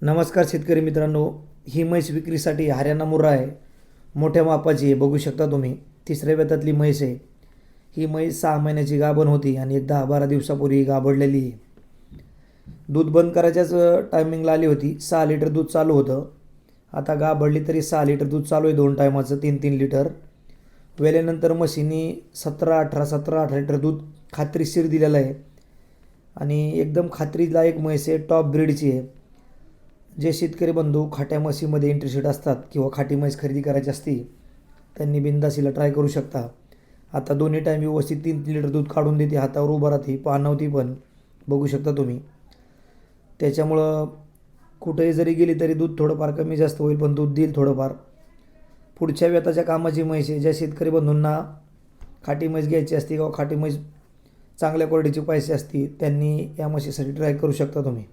नमस्कार शेतकरी मित्रांनो, ही म्हैस विक्रीसाठी हरियाणा मुर्रा आहे. मोठ्या मापाची आहे, बघू शकता तुम्ही. तिसऱ्या वेतातली म्हैस आहे. ही म्हैस 6 महिन्याची गाभण होती आणि एक 10-12 दिवसापूर्वी गाभडलेली आहे. दूध बंद करायच्याच टायमिंगला आली होती. 6 लिटर दूध चालू होतं. आता गाभडली तरी 6 लिटर दूध चालू आहे, 2 टायमाचं 3-3 लिटर. वेल्यानंतर म्हशीनी 17-18 लिटर दूध खात्रीशीर दिलेलं आहे आणि एकदम खात्रीलायक म्हैस आहे, टॉप ब्रीडची आहे. जे शेतकरी बंधू खाट्या म्हशीमध्ये इंटरेस्टेड असतात किंवा खाटी म्हैस खरेदी करायची असती, त्यांनी बिनधास्त ट्राय करू शकता. आता दोन्ही टाईम व्यवस्थित 3 लिटर दूध काढून देते, हातावर उभं राहते, पाणवती पण, बघू शकता तुम्ही. त्याच्यामुळं कुठेही जरी गेली तरी दूध थोडंफार कमी जास्त होईल, पण दूध देईल थोडंफार. पुढच्या वेताच्या कामाची म्हैस आहे. ज्या शेतकरी बंधूंना खाटी म्हैस घ्यायची असते किंवा खाटी म्हैस चांगल्या क्वालिटीची पाहिजे असती, त्यांनी या म्हशीसाठी ट्राय करू शकता तुम्ही.